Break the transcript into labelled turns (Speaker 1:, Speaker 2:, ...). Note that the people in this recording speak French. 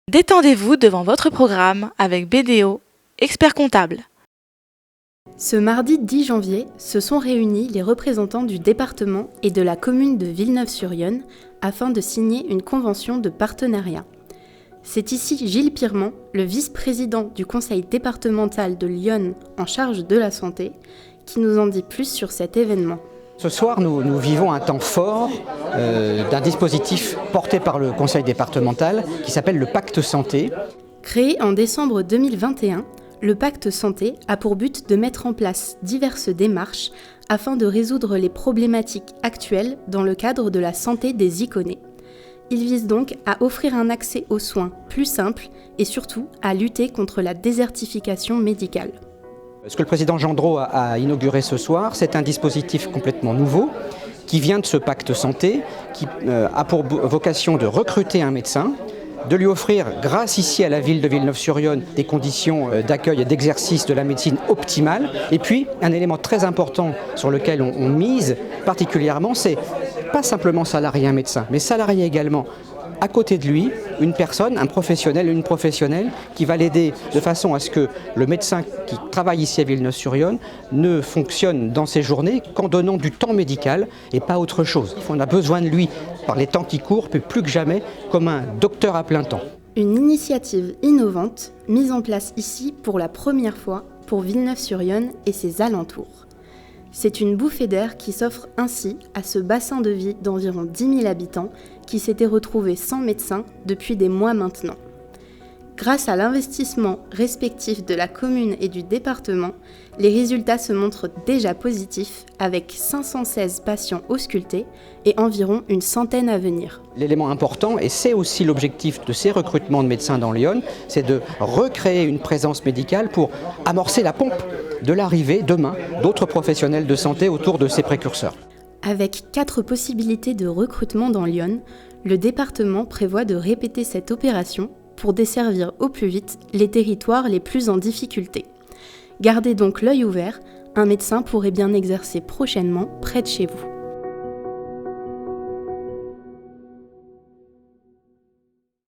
Speaker 1: Détendez-vous devant votre programme avec BDO, expert comptable.
Speaker 2: Ce mardi 10 janvier, se sont réunis les représentants du département et de la commune de Villeneuve-sur-Yonne afin de signer une convention de partenariat. C'est ici Gilles Pirmont, le vice-président du conseil départemental de l'Yonne en charge de la santé, qui nous en dit plus sur cet événement.
Speaker 3: Ce soir, nous vivons un temps fort d'un dispositif porté par le conseil départemental qui s'appelle le Pacte Santé.
Speaker 2: Créé en décembre 2021, le Pacte Santé a pour but de mettre en place diverses démarches afin de résoudre les problématiques actuelles dans le cadre de la santé des Iconais. Il vise donc à offrir un accès aux soins plus simple et surtout à lutter contre la désertification médicale.
Speaker 3: Ce que le président Gendreau a inauguré ce soir, c'est un dispositif complètement nouveau qui vient de ce Pacte Santé, qui a pour vocation de recruter un médecin, de lui offrir, grâce ici à la ville de Villeneuve-sur-Yonne, des conditions d'accueil et d'exercice de la médecine optimales. Et puis, un élément très important sur lequel on mise particulièrement, c'est pas simplement salarier un médecin, mais salarier également à côté de lui une personne, un professionnel, une professionnelle qui va l'aider de façon à ce que le médecin qui travaille ici à Villeneuve-sur-Yonne ne fonctionne dans ses journées qu'en donnant du temps médical et pas autre chose. On a besoin de lui par les temps qui courent, puis plus que jamais comme un docteur à plein temps.
Speaker 2: Une initiative innovante mise en place ici pour la première fois pour Villeneuve-sur-Yonne et ses alentours. C'est une bouffée d'air qui s'offre ainsi à ce bassin de vie d'environ 10 000 habitants qui s'était retrouvé sans médecin depuis des mois maintenant. Grâce à l'investissement respectif de la commune et du département, les résultats se montrent déjà positifs avec 516 patients auscultés et environ une centaine à venir.
Speaker 3: L'élément important, et c'est aussi l'objectif de ces recrutements de médecins dans l'Yonne, c'est de recréer une présence médicale pour amorcer la pompe de l'arrivée demain d'autres professionnels de santé autour de ces précurseurs.
Speaker 2: Avec 4 possibilités de recrutement dans l'Yonne, le département prévoit de répéter cette opération pour desservir au plus vite les territoires les plus en difficulté. Gardez donc l'œil ouvert, un médecin pourrait bien exercer prochainement près de chez vous.